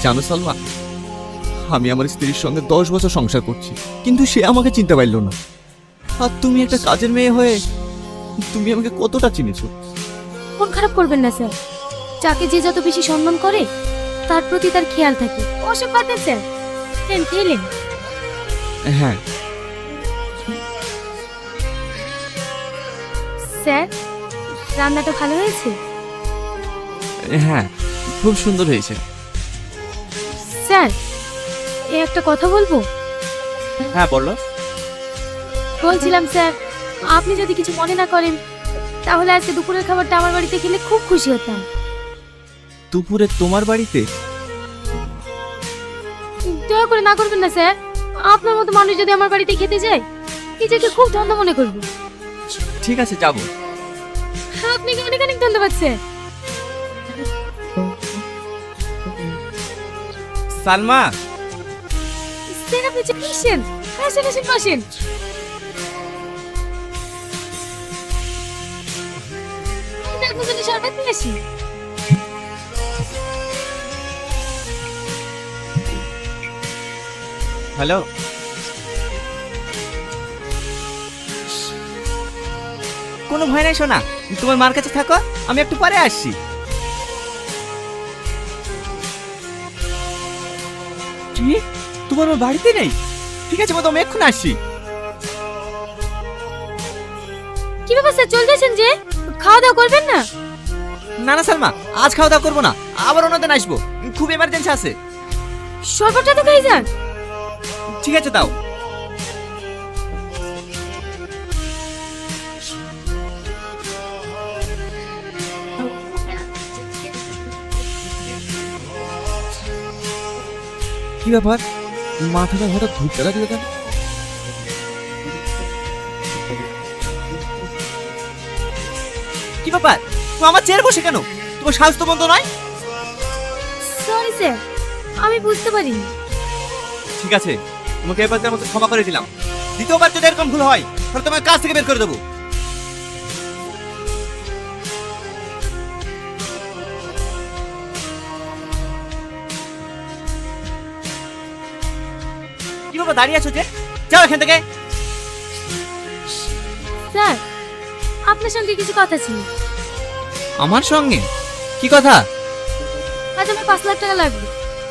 জানো সালমা, আমি আমার স্ত্রীর সঙ্গে 10 বছর সংসার করছি, কিন্তু সে আমাকে চিনতে পারলো না। আর তুমি একটা কাজের মেয়ে হয়ে তুমি আমাকে কতটা চিনেছো। মন খারাপ করবেন না স্যার, যাকে যে যত বেশি সম্মান করে তার প্রতি তার খেয়াল থাকে। ওসব বাদ দেন স্যার, খেলেন। হ্যাঁ স্যার, রান্নাটা ভালো হয়েছে? হ্যাঁ, খুব সুন্দর হয়েছে। স্যার, একটা কথা বলবো? হ্যাঁ বলো। বলছিলাম স্যার, আপনি যদি কিছু মনে না করেন তাহলে আজকে দুপুরের খাবারটা আমার বাড়িতে খেলে খুব খুশি হতাম। দুপুরে তোমার বাড়িতে? দয়া করে না করবেন না স্যার, আপনার মতো মানুষ যদি আমার বাড়িতে খেতে যায় নিজেকে খুব ধন্য মনে করবো। ঠিক আছে, যাবো। আপনাকে অনেক অনেক ধন্যবাদ স্যার। সালমা, স্যার আপনি চেয়েছেন, আসেন আসেন বসেন। আপনার জন্য শরবত নিয়ে আসি। হ্যালো। কোনো ভয় নাই সোনা, তোমার মার কাছে থাকো, আমি একটু পরে আসছি। কি, তোমার মা বাড়িতে নেই? ঠিক আছে, আমি এক্ষুনি আসছি। কি ব্যাপার স্যার, চলে যাচ্ছেন যে? খাওয়া দাওয়া করবেন না? না না সালমা, আজ খাওয়া দাওয়া করবো না, আবার অন্যদিন আসবো, খুব এমার্জেন্সি আছে। শরবতটা তো খেয়ে যান। ঠিক আছে, দাও। কি ব্যাপার, মাথাটা হঠাৎ ঘুরতে লাগলো কেন? কি ব্যাপার, তুমি আমার চেয়ারে বসে কেন? তোমার স্বাস্থ্য বন্ধ নয়? সরি স্যার, আমি বুঝতে পারিনি। ঠিক আছে, তোমাকে এবারের মতো ক্ষমা করে দিলাম। দ্বিতীয়বার যদি এরকম ভুল হয় তাহলে তোমাকে কাজ থেকে বের করে দেবো। কি বাবা দাঁড়িয়ে আছো যে? যাও এখান থেকে। স্যার, আপনার সঙ্গে কিছু কথা ছিল। আমার সঙ্গে? কি কথা? আজ আমার 5 লাখ টাকা লাগবে,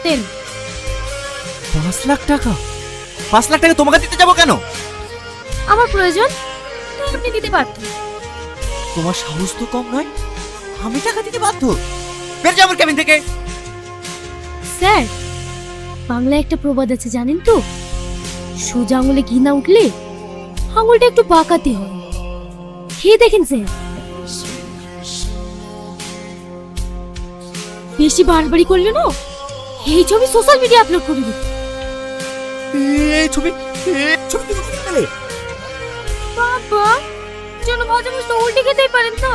দেন। 5 লাখ টাকা? 5 লাখ টাকা তোমাকে দিতে যাবো কেন? আমার প্রয়োজন, তাই আপনি দিতে পারতেন। তোমার সাহস তো কম নয়, আমি টাকা দিতে বাধ্য। বের যাও আমার কেবিন থেকে। স্যার, বাংলায় একটা প্রবাদ আছে জানেন তো? সোজা আঙুলে ঘি না উঠলে আঙুলটা একটু বাঁকাতে হয়। খেয়ে দেখেন স্যার। বেশি বাড়াবাড়ি করলে না এই ছবি সোশ্যাল মিডিয়া আপলোড করে দিন। এই ছবি তুমি কোথায় পেলে? বাবা, যেন ভাজা মাছটা উল্টে খেতেই পারেন না।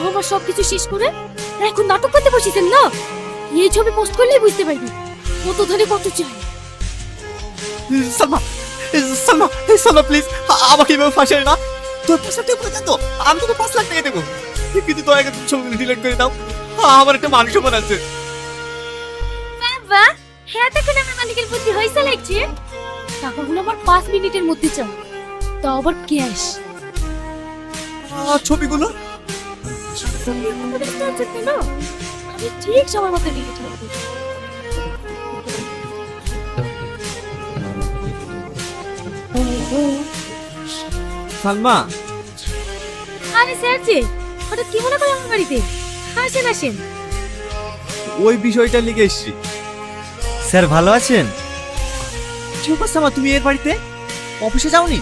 আমার সবকিছু শেষ করে এখন নাটক করতে বসেছেন না। এই ছবি পোস্ট করলেই বুঝতে পারবেন কত ধরে কত চাই। সালমা, সালমা, সালমা প্লিজ, আমাকে এভাবে ফাঁসাই না। তোর 5 লাখ টাকা করে দাও, আমি তোকে 5 লাখ টাকা দেবো, কিন্তু দয়া করে ছবিগুলো ডিলিট করে দাও। আমার একটা মান সম্মান আছে। বাবা, হ্যাঁ তখন আমার মালিকের বুদ্ধি হয়েছে লাগছে। টাকাগুলো আমার 5 মিনিটের মধ্যে চাই, তাও আবার ক্যাশ। ছবিগুলো আমি ঠিক সময় মতো ডিলিট করবো। সালমা, আরে স্যার যে হঠাৎ কি মনে করে আমার বাড়িতে? আসেন আসেন। ওই বিষয়টা লিখে এসছি। স্যার ভালো আছেন? কি ব্যাপার সালমা, তুমি এর বাড়িতে অফিসে যাওনি?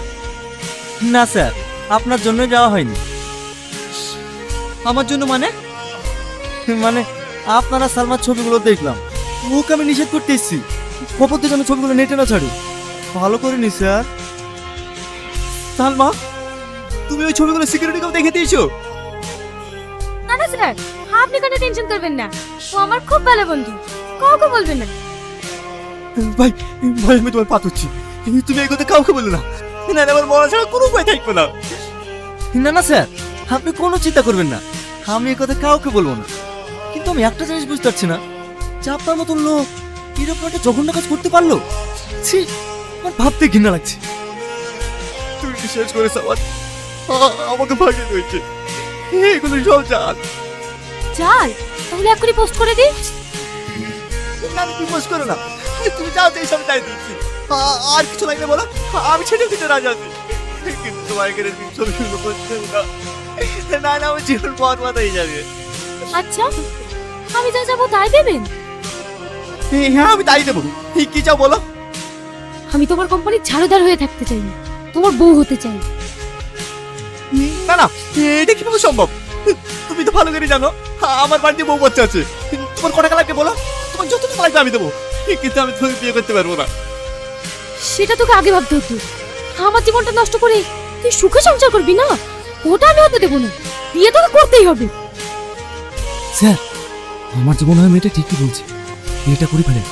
না স্যার, আপনার জন্য যাওয়া হয়নি। আমার জন্য মানে? মানে আপনারা সালমার ছবিগুলো দেখলাম, ওকে আমি নিষেধ করতে এসেছি। খবর দিয়ে যেন ছবিগুলো নেটে না ছাড়ে। ভালো করিনি স্যার। সালমা, তুমি ওই ছবিগুলো সিকিউরিটিকেও দেখে দিয়েছো? না না স্যার, আপনি কোনো টেনশন করবেন না, ও আমার খুব ভালো বন্ধু, কাউকে বলবেন না। ভাই, ভাই আমি তোমার পা ধরছি, তুমি এই কথা কাউকে বলো না, না আমার মরা ছাড়া কোনো উপায় থাকবে না। না না স্যার, আপনি কোনো চিন্তা করবেন না, আমি এই কথা কাউকে বলবো না। কিন্তু আমি একটা জিনিস বুঝতে পারছি না, চাপটার মতন লোক এরকম একটা জঘন্য কাজ করতে পারলো? ছি, আমার ভাবতে ঘৃণা লাগছে। তুই বিশ্বাস করে সাবাদ আমাকে ভাগিয়ে দিয়েছে, এগুলো সব জাল। চাল তাহলে এক্ষুনি পোস্ট করে দিই। না তুমি পোস্ট করো না, তুমি যাও তো, এইসব তাই দিচ্ছি। আর কিছু লাগবে বলো, আমি ছেড়ে দিতে রাজি আছি। কিন্তু তোমার এখানে ছবিগুলো পোস্ট করো না, না না আমার জীবন বরবাদ হয়ে যাবে। আচ্ছা আমি যা যাবো তাই দেবেন? হ্যাঁ আমি তাই দেবো। কি চাও বলো? আমি তোমার কোম্পানির ঝাড়ুদার হয়ে থাকতে চাই না, তোমার বউ হতে চাই। না না, এটা কিভাবে সম্ভব? তুমি তো ভালো করে জানো আমার বাড়িতে বউ বাচ্চা আছে। তোমার কত টাকা লাগবে বলো, তোমার যত টাকা লাগবে আমি দেবো, কিন্তু আমি তোমাকে বিয়ে করতে পারবো না। সেটা তোকে আগে ভাবতে হতো। আমার জীবনটা নষ্ট করে তুই সুখে সংসার করবি না, ওটা আমি হতে দেবো না। বিয়ে তোকে করতেই হবে। স্যার, আমার তো মনে হয় মেয়েটা ঠিকই বলছে, বিয়েটা করে ফেলেন,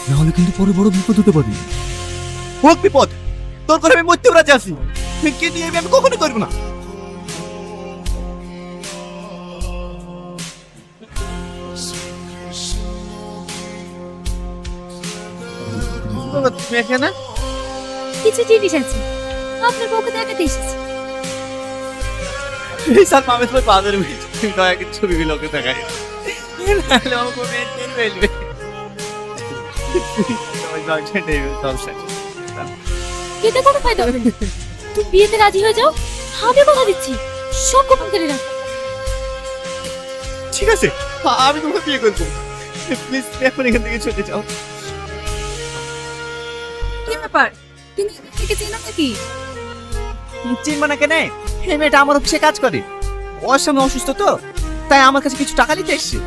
না হলে কিন্তু পরে বড় বিপদ হতে পারে। হোক বিপদ, তোর করে আমি মরতেও রাজি আছি, কিন্তু এই বিয়ে আমি কখনোই করবো না। তুমি এখানে? কিছু জিনিস আছে, আপনার বউকে দেখাতে এসেছি। এই স্যার মামে তোমার বাজার বেরিয়েছে, তুমি দয়া করে ছবিগুলোকে দেখাই, নাহলে আমাকে মেয়ে টেন ফেলবে। তোমার দরকার নেই, চল স্যার। এতে কোনো ফায়দা হবে না। তুই বিয়েতে রাজি হয়ে যাও, আমি কথা দিচ্ছি সব গোপন করে রাখ। ঠিক আছে, আমি তোমাকে বিয়ে করবো, প্লিজ এখন এখান থেকে চলে যাও। কি ব্যাপার, তুমি থেকে চেনো নাকি? চিনবো না কেন? এই মেয়েটা আমার অফিসে কাজ করে, ওর স্বামী অসুস্থ তো, তাই আমার কাছে কিছু টাকা নিতে এসছে।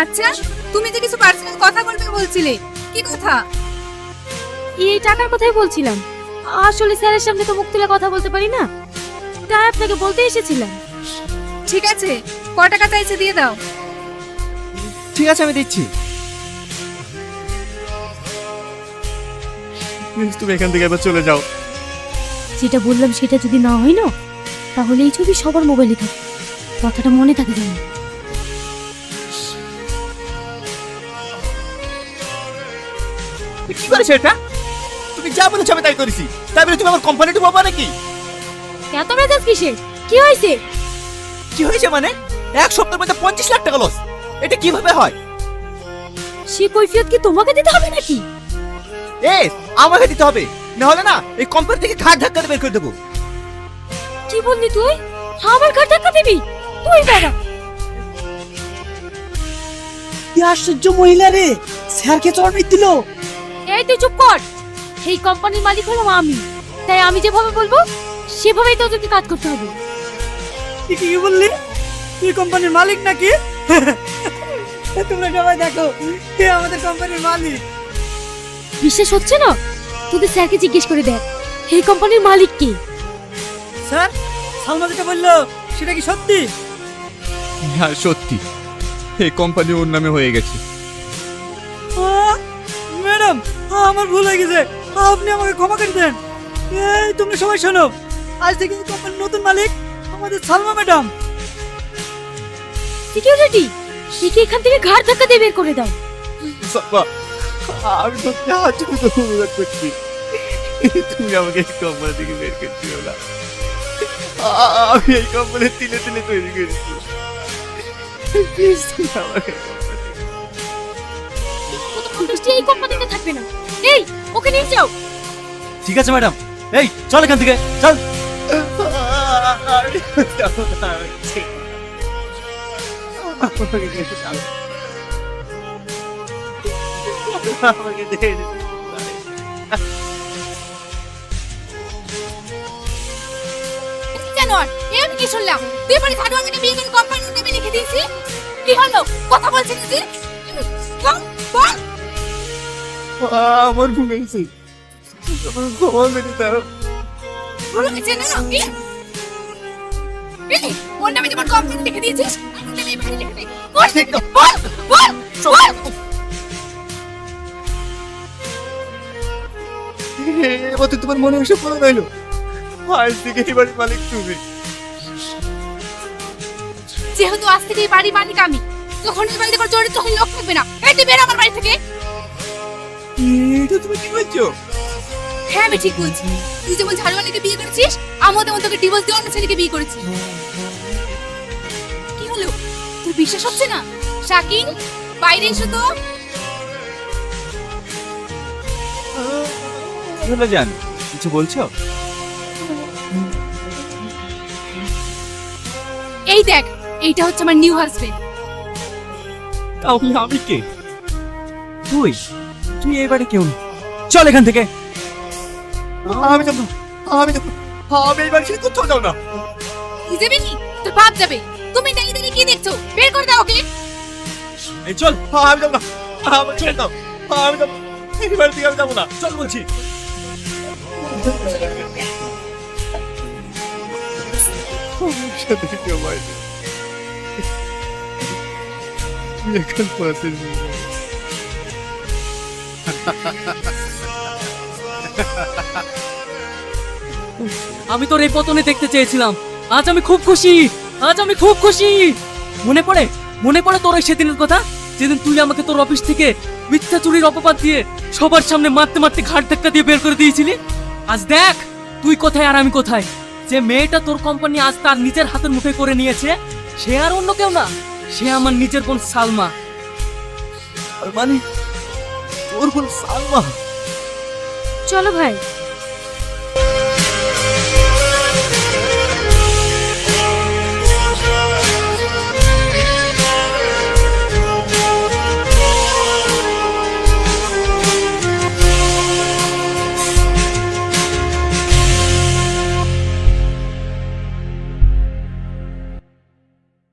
আচ্ছা, তুমি যে কিছু পার্সোনাল কথা বলবে বলছিলে, কি কথা? এই টাকার কথাই বলছিলাম। আসলে স্যারের সামনে তো মুখ তুলে কথা বলতে পারি না, তাই আপনাকে বলতে এসেছিলাম। ঠিক আছে, ক টাকা চাইছে দিয়ে দাও। ঠিক আছে আমি দিচ্ছি। প্লিজ তুমি এখান থেকে এবার চলে যাও। যেটা বললাম সেটা যদি না হয় না, তাহলে এই ছবি সবার মোবাইলে থাকে, কথাটা মনে থাকে যেন। কি করেছো এটা? তুমি যা বলেছো আমি তাই করেছি, তাই বলে তুমি আমার কোম্পানিতে পাবা নাকি? এত মেজাজ কিসে? কি হয়েছে? কি হয়েছে মানে? এক সপ্তাহের মধ্যে 25 লাখ টাকা লস, এটা কিভাবে হয়? সে কৈফিয়ত কি তোমাকে দিতে হবে নাকি? আমাকে দিতে হবে, না হলে না এই কোম্পানি থেকে ঘাট ধাক্কা বের করে দেবো। কি বললি তুই? আমার ঘাট ধাক্কা দিবি? তুই দাঁড়া। কি আশ্চর্য মহিলা রে, স্যারকে চড় দিল। এই তুই চুপ কর। এই কোম্পানির মালিক হলাম আমি, তাই আমি যেভাবে বলবো সেভাবেই তোদেরকে কাজ করতে হবে। তুই কি বললি? তুই কোম্পানির মালিক নাকি? তোমরা সবাই দেখো, কে আমাদের কোম্পানির মালিক। বিশ্বাস হচ্ছে না? তোদের স্যারকে জিজ্ঞেস করে দেখ এই কোম্পানির মালিক কে। স্যার, সালমা যেটা বললো সেটা কি সত্যি? হ্যাঁ সত্যি, এই কোম্পানি ওর নামে হয়ে গেছে। ম্যাডাম, আমার ভুল হয়ে গেছে, আপনি আমাকে ক্ষমা করে দেন। এই তোমরা সবাই শোনো, আজ থেকে এই কোম্পানির নতুন মালিক আমাদের সালমা ম্যাডাম। সিকিউরিটি, একে এখান থেকে ঘাট ধাক্কা দিয়ে বের করে দাও। সালমা, আমি তো হাত জোড়ে অনুরোধ করছি, তুমি আমাকে এই কোম্পানি থেকে বের করে দিও না। আমি এই কোম্পানি তিলে তিলে তৈরি করেছি, প্লিজ তুমি আমাকে এই কোম্পানিতে থাকবে না। এই ওকে নিয়ে যাও। ঠিক আছে ম্যাডাম, এই চল এখান থেকে, চল। জানোয়ার, এ আমি কি শুনলাম? তুই বলে ঝাড়ু আমাকে বিয়ে করে কোম্পানির নামে লিখে দিয়েছি। কি হলো? কথা বলছিস তুই? বল, বল। আমার ভুল হয়েছে, আমার ক্ষমা করে দাও। ভুল হয়েছে না? এই, ওর নামে যেমন কোম্পানি লিখে দিয়েছিস, আমার নামে বাড়ি লিখে দে। বল, বল, বল, বল। এবার তো তোমার মনে এসে পড়ে রইলো, আজ থেকে এই বাড়ির মালিক তুমি। যেহেতু আজ থেকে এই বাড়ি মালিক আমি, তখন এই বাড়িতে কোনো চরিত্রহীন লোক থাকবে না। এই তুই বের হ আমার বাড়ি থেকে। এটা তুমি কি বলছো? হ্যাঁ আমি ঠিক বলছি। তুই যেমন ঝাড়ুওয়ালাকে বিয়ে করেছিস, আমিও তেমন তোকে ডিভোর্স দিয়ে অন্য ছেলেকে বিয়ে করেছি। কি হলো, তোর বিশ্বাস হচ্ছে না? শাকিল, বাইরে এসো তো। চলে যান, কিছু বলছো? এই দেখ, এইটা হচ্ছে আমার নিউ হাজবেন্ড। তাহলে আমি কে? তুই তুই এবারে কেউ না। চল এখান থেকে। আমি যাবো, আমি যাবো, আমি এই বাড়ি ছেড়ে কোথাও যাও না। তুই যাবি নি? তোর বাপ যাবে। তুমি দাঁড়িয়ে দাঁড়িয়ে কি দেখছো? বের করে দাও ওকে। এই চল, আমি যাবো না, আমি ছেড়ে দাও, আমি যাবো, এই বাড়ি থেকে আমি যাবো না, চল বলছি। সাথে কেউ বাইরে এখন পথে আমি তোর এই পতনে দেখতে চেয়েছিলাম। আজ আমি খুব খুশি, আজ আমি খুব খুশি। মনে পড়ে, মনে পড়ে তোর ওই সেদিনের কথা, যেদিন তুই আমাকে তোর অফিস থেকে মিথ্যা চুরির অপবাদ দিয়ে সবার সামনে মারতে মারতে ঘাট ধাক্কা দিয়ে বের করে দিয়েছিলি। আজ দেখ তুই কোথায় আর আমি কোথায়। যে মেয়েটা তোর কোম্পানি আজ তার নিজের হাতের মুঠে করে নিয়েছে, সে আর অন্য কেউ না, সে আমার নিজের বোন সালমা। আর মানে তোর বোন সালমা? চলো ভাই